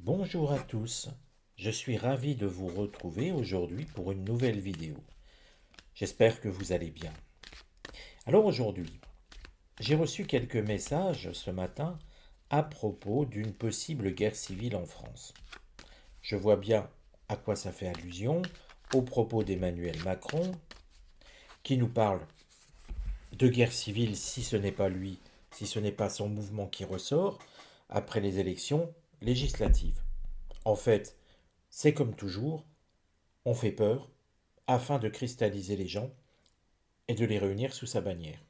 Bonjour à tous, je suis ravi de vous retrouver aujourd'hui pour une nouvelle vidéo. J'espère que vous allez bien. Alors aujourd'hui, j'ai reçu quelques messages ce matin à propos d'une possible guerre civile en France. Je vois bien à quoi ça fait allusion, aux propos d'Emmanuel Macron, qui nous parle de guerre civile si ce n'est pas lui, si ce n'est pas son mouvement qui ressort, après les élections législatives. En fait, c'est comme toujours, on fait peur afin de cristalliser les gens et de les réunir sous sa bannière.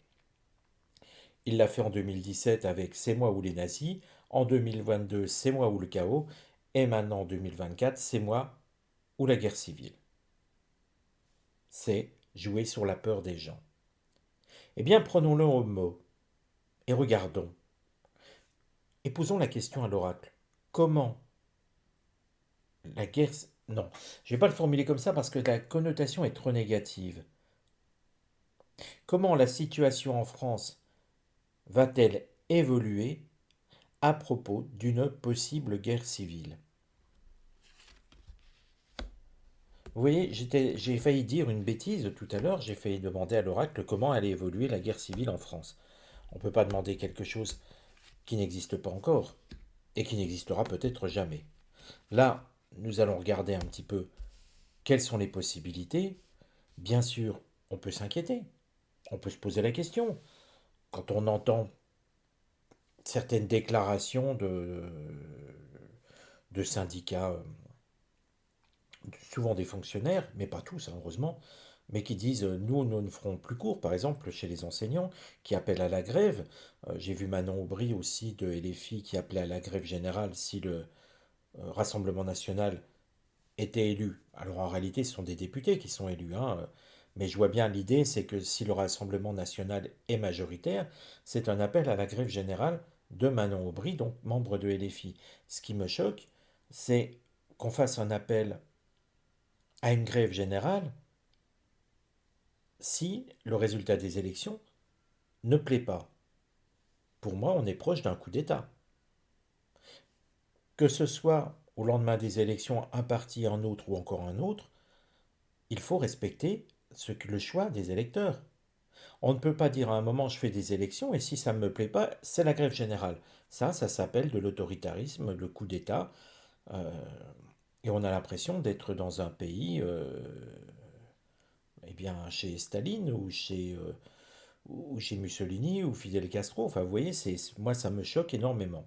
Il l'a fait en 2017 avec C'est moi ou les nazis, en 2022 C'est moi ou le chaos, et maintenant en 2024 C'est moi ou la guerre civile. C'est jouer sur la peur des gens. Eh bien, prenons-le au mot et regardons. Et posons la question à l'oracle. Comment la guerre... Non, je ne vais pas le formuler comme ça parce que la connotation est trop négative. Comment la situation en France va-t-elle évoluer à propos d'une possible guerre civile? Vous voyez, j'ai failli dire une bêtise tout à l'heure, j'ai failli demander à l'oracle comment allait évoluer la guerre civile en France. On ne peut pas demander quelque chose qui n'existe pas encore et qui n'existera peut-être jamais. Là, nous allons regarder un petit peu quelles sont les possibilités. Bien sûr, on peut s'inquiéter, on peut se poser la question. Quand on entend certaines déclarations de syndicats, souvent des fonctionnaires, mais pas tous, hein, heureusement, mais qui disent nous ne ferons plus court, par exemple chez les enseignants, qui appellent à la grève. J'ai vu Manon Aubry aussi de LFI qui appelait à la grève générale si le Rassemblement national était élu. Alors en réalité, ce sont des députés qui sont élus, hein, mais je vois bien l'idée, c'est que si le Rassemblement national est majoritaire, c'est un appel à la grève générale de Manon Aubry, donc membre de LFI. Ce qui me choque, c'est qu'on fasse un appel à une grève générale si le résultat des élections ne plaît pas. Pour moi, on est proche d'un coup d'État. Que ce soit au lendemain des élections, un parti, un autre ou encore un autre, il faut respecter le choix des électeurs. On ne peut pas dire à un moment je fais des élections et si ça ne me plaît pas, c'est la grève générale. Ça s'appelle de l'autoritarisme, le coup d'État. euh, et on a l'impression d'être dans un pays, eh bien, chez Staline ou chez Mussolini ou Fidel Castro. Enfin, vous voyez, moi, ça me choque énormément.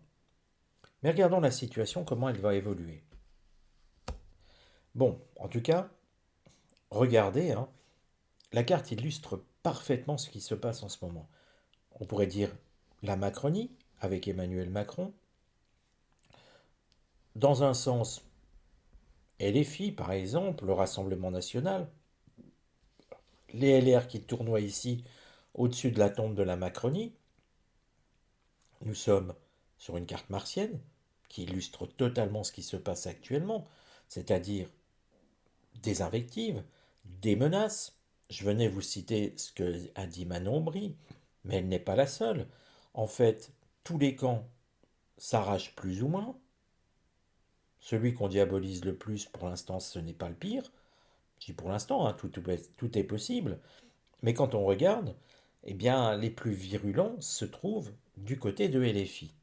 Mais regardons la situation, comment elle va évoluer. Bon, en tout cas, regardez, hein, la carte illustre parfaitement ce qui se passe en ce moment. On pourrait dire la Macronie, avec Emmanuel Macron. Dans un sens, LFI, par exemple, le Rassemblement national, les LR qui tournoient ici au-dessus de la tombe de la Macronie. Nous sommes sur une carte martienne qui illustre totalement ce qui se passe actuellement, c'est-à-dire des invectives, des menaces. Je venais vous citer ce que a dit Manon Aubry, mais elle n'est pas la seule. En fait, tous les camps s'arrachent plus ou moins. Celui qu'on diabolise le plus, pour l'instant, ce n'est pas le pire. Je dis pour l'instant, hein, tout est possible. Mais quand on regarde, eh bien, les plus virulents se trouvent du côté de LFI.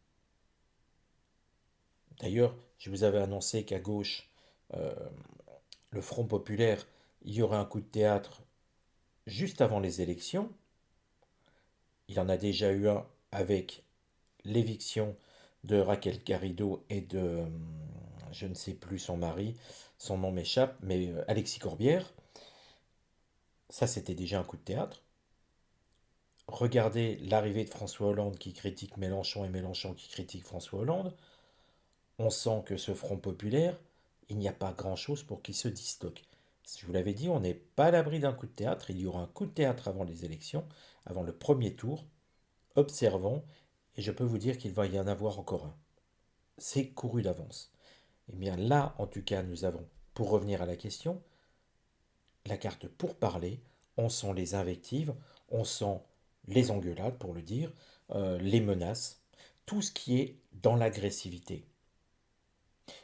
D'ailleurs, je vous avais annoncé qu'à gauche, euh, le Front populaire, il y aurait un coup de théâtre juste avant les élections. Il en a déjà eu un avec l'éviction de Raquel Garrido et de, je ne sais plus son mari, son nom m'échappe, mais Alexis Corbière. Ça, c'était déjà un coup de théâtre. Regardez l'arrivée de François Hollande qui critique Mélenchon et Mélenchon qui critique François Hollande. On sent que ce Front populaire, il n'y a pas grand-chose pour qu'il se disloque. Je vous l'avais dit, on n'est pas à l'abri d'un coup de théâtre. Il y aura un coup de théâtre avant les élections, avant le premier tour. Observons, et je peux vous dire qu'il va y en avoir encore un. C'est couru d'avance. Eh bien là, en tout cas, nous avons, pour revenir à la question, la carte pour parler. On sent les invectives, on sent les engueulades, pour le dire, les menaces, tout ce qui est dans l'agressivité.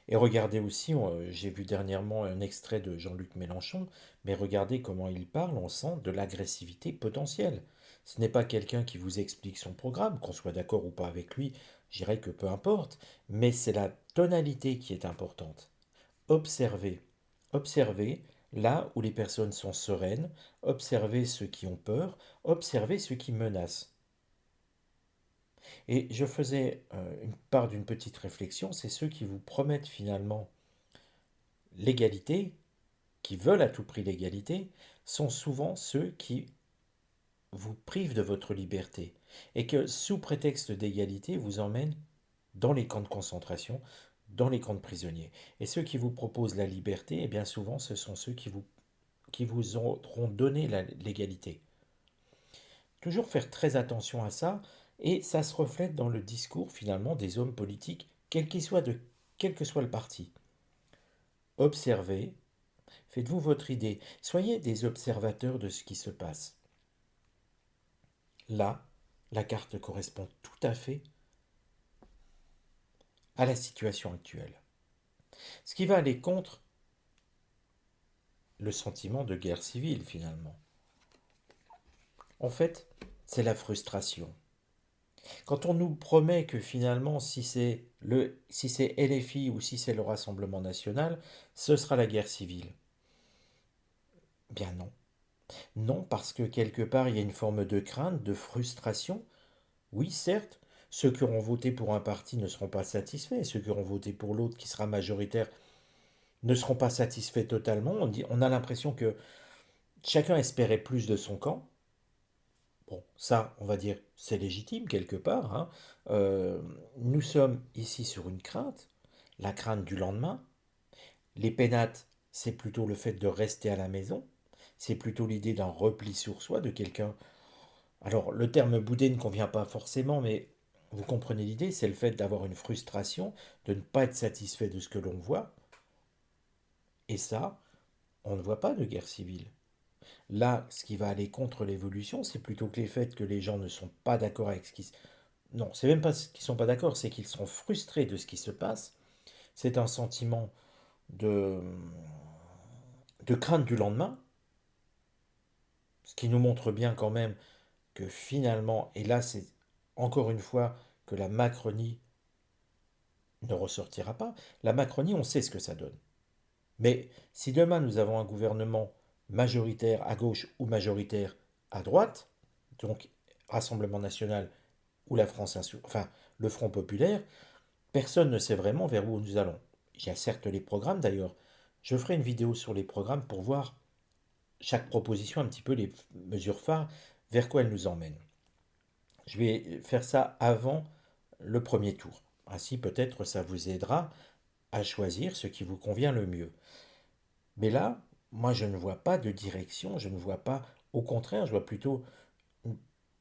Et regardez aussi, j'ai vu dernièrement un extrait de Jean-Luc Mélenchon, mais regardez comment il parle, on sent de l'agressivité potentielle. Ce n'est pas quelqu'un qui vous explique son programme, qu'on soit d'accord ou pas avec lui, je dirais que peu importe, mais c'est la tonalité qui est importante. Observez, observez là où les personnes sont sereines, observez ceux qui ont peur, observez ceux qui menacent. Et je faisais une part d'une petite réflexion, c'est ceux qui vous promettent finalement l'égalité, qui veulent à tout prix l'égalité, sont souvent ceux qui vous privent de votre liberté et que sous prétexte d'égalité vous emmènent dans les camps de concentration, dans les camps de prisonniers. Et ceux qui vous proposent la liberté, et bien souvent ce sont ceux qui vous auront donné l'égalité. Toujours faire très attention à ça, et ça se reflète dans le discours finalement des hommes politiques, quel que soit le parti. Observez, faites-vous votre idée, soyez des observateurs de ce qui se passe. Là, la carte correspond tout à fait à la situation actuelle. Ce qui va aller contre le sentiment de guerre civile finalement. En fait, c'est la frustration. Quand on nous promet que finalement, si c'est LFI ou si c'est le Rassemblement national, ce sera la guerre civile. Bien non. Non, parce que quelque part, il y a une forme de crainte, de frustration. Oui, certes, ceux qui auront voté pour un parti ne seront pas satisfaits, ceux qui auront voté pour l'autre qui sera majoritaire ne seront pas satisfaits totalement. On a l'impression que chacun espérait plus de son camp. Bon, ça, on va dire, c'est légitime quelque part, hein. Nous sommes ici sur une crainte, la crainte du lendemain. Les pénates, c'est plutôt le fait de rester à la maison. C'est plutôt l'idée d'un repli sur soi, de quelqu'un. Alors, le terme boudé ne convient pas forcément, mais vous comprenez l'idée, c'est le fait d'avoir une frustration, de ne pas être satisfait de ce que l'on voit. Et ça, on ne voit pas de guerre civile. Là, ce qui va aller contre l'évolution, c'est plutôt que les faits que les gens ne sont pas d'accord avec ce qui se... Non, c'est même pas qu'ils ne sont pas d'accord, c'est qu'ils sont frustrés de ce qui se passe. C'est un sentiment de, de crainte du lendemain, ce qui nous montre bien quand même que finalement, et là c'est encore une fois que la Macronie ne ressortira pas, la Macronie, on sait ce que ça donne. Mais si demain nous avons un gouvernement majoritaire à gauche ou majoritaire à droite, donc Rassemblement national ou la France, enfin le Front populaire, personne ne sait vraiment vers où nous allons. Il y a certes les programmes d'ailleurs. Je ferai une vidéo sur les programmes pour voir chaque proposition, un petit peu les mesures phares, vers quoi elles nous emmènent. Je vais faire ça avant le premier tour. Ainsi peut-être ça vous aidera à choisir ce qui vous convient le mieux. Mais là, moi je ne vois pas de direction, je ne vois pas, au contraire, je vois plutôt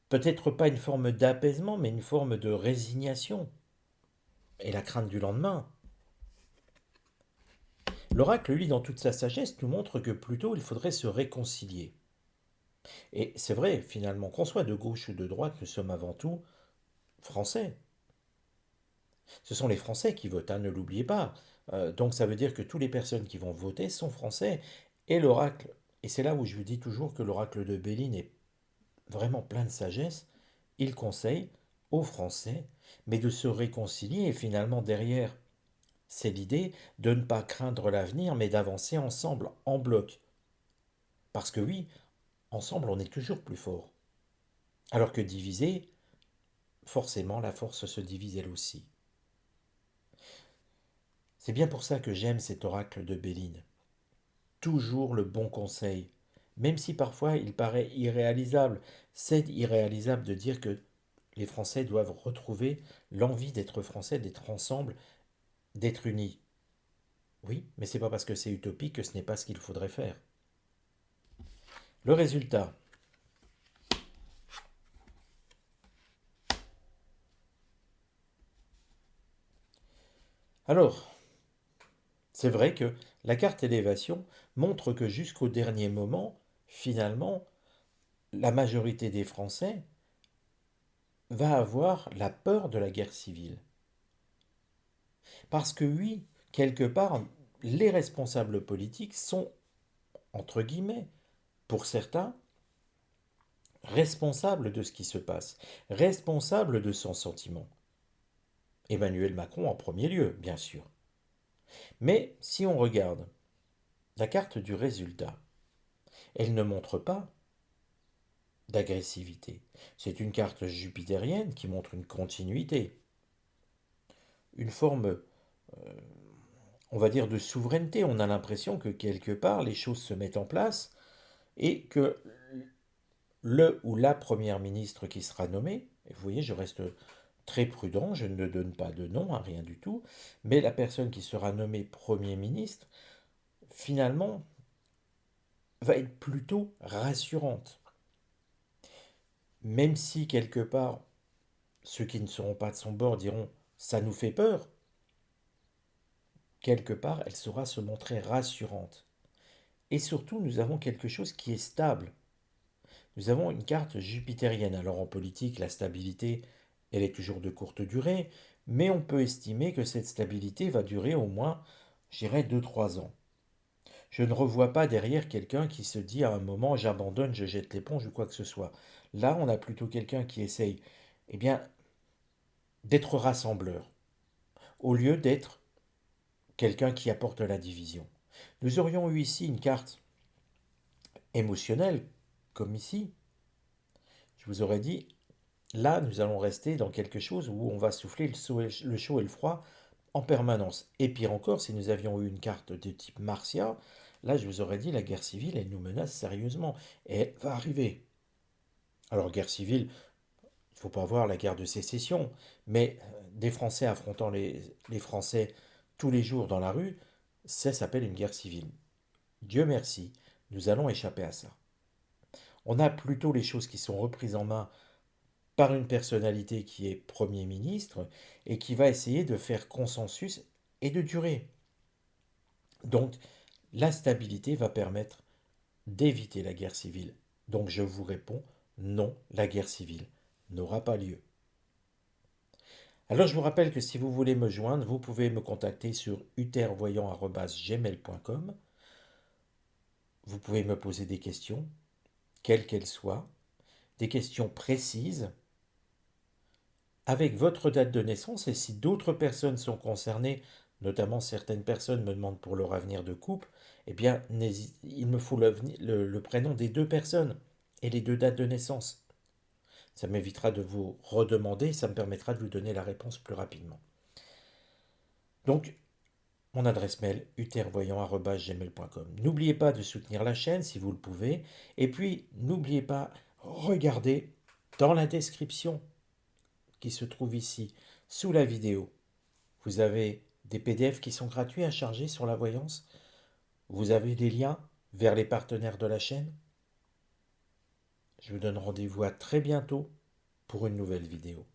peut-être pas une forme d'apaisement, mais une forme de résignation et la crainte du lendemain. L'oracle, lui, dans toute sa sagesse, nous montre que plutôt il faudrait se réconcilier. Et c'est vrai, finalement, qu'on soit de gauche ou de droite, nous sommes avant tout français. Ce sont les Français qui votent, hein, ne l'oubliez pas. Donc ça veut dire que toutes les personnes qui vont voter sont français. Et l'oracle, et c'est là où je vous dis toujours que l'oracle de Béline est vraiment plein de sagesse, il conseille aux Français, mais de se réconcilier et finalement derrière, c'est l'idée de ne pas craindre l'avenir, mais d'avancer ensemble, en bloc. Parce que oui, ensemble, on est toujours plus fort. Alors que divisé, forcément, la force se divise elle aussi. C'est bien pour ça que j'aime cet oracle de Béline. Toujours le bon conseil. Même si parfois il paraît irréalisable, c'est irréalisable de dire que les Français doivent retrouver l'envie d'être français, d'être ensemble, d'être unis. Oui, mais c'est pas parce que c'est utopique que ce n'est pas ce qu'il faudrait faire. Le résultat. Alors, c'est vrai que la carte élévation montre que jusqu'au dernier moment, finalement, la majorité des Français va avoir la peur de la guerre civile. Parce que oui, quelque part, les responsables politiques sont, entre guillemets, pour certains, responsables de ce qui se passe, responsables de son sentiment. Emmanuel Macron en premier lieu, bien sûr. Mais si on regarde la carte du résultat, elle ne montre pas d'agressivité. C'est une carte jupitérienne qui montre une continuité, une forme, on va dire, de souveraineté. On a l'impression que quelque part, les choses se mettent en place et que le ou la première ministre qui sera nommée, et vous voyez, je reste très prudent, je ne donne pas de nom, à rien du tout, mais la personne qui sera nommée Premier ministre, finalement, va être plutôt rassurante. Même si quelque part, ceux qui ne seront pas de son bord diront ça nous fait peur, quelque part, elle saura se montrer rassurante. Et surtout, nous avons quelque chose qui est stable. Nous avons une carte jupitérienne. Alors en politique, la stabilité, elle est toujours de courte durée, mais on peut estimer que cette stabilité va durer au moins, je dirais, 2-3 ans. Je ne revois pas derrière quelqu'un qui se dit à un moment j'abandonne, je jette l'éponge ou quoi que ce soit. Là, on a plutôt quelqu'un qui essaye, eh bien, d'être rassembleur, au lieu d'être quelqu'un qui apporte la division. Nous aurions eu ici une carte émotionnelle, comme ici. Je vous aurais dit, là, nous allons rester dans quelque chose où on va souffler le chaud et le froid en permanence. Et pire encore, si nous avions eu une carte de type Martia, là, je vous aurais dit, la guerre civile, elle nous menace sérieusement. Et elle va arriver. Alors, guerre civile, il ne faut pas voir la guerre de sécession, mais des Français affrontant les Français tous les jours dans la rue, ça s'appelle une guerre civile. Dieu merci, nous allons échapper à ça. On a plutôt les choses qui sont reprises en main par une personnalité qui est Premier ministre et qui va essayer de faire consensus et de durer. Donc, la stabilité va permettre d'éviter la guerre civile. Donc, je vous réponds, non, la guerre civile n'aura pas lieu. Alors, je vous rappelle que si vous voulez me joindre, vous pouvez me contacter sur utervoyant@gmail.com. Vous pouvez me poser des questions, quelles qu'elles soient, des questions précises, avec votre date de naissance, et si d'autres personnes sont concernées, notamment certaines personnes me demandent pour leur avenir de couple, eh bien, il me faut le prénom des deux personnes et les deux dates de naissance. Ça m'évitera de vous redemander, ça me permettra de vous donner la réponse plus rapidement. Donc, mon adresse mail, utervoyant@gmail.com. N'oubliez pas de soutenir la chaîne si vous le pouvez. Et puis, n'oubliez pas, regardez dans la description qui se trouve ici, sous la vidéo. Vous avez des PDF qui sont gratuits à charger sur la voyance. Vous avez des liens vers les partenaires de la chaîne. Je vous donne rendez-vous à très bientôt pour une nouvelle vidéo.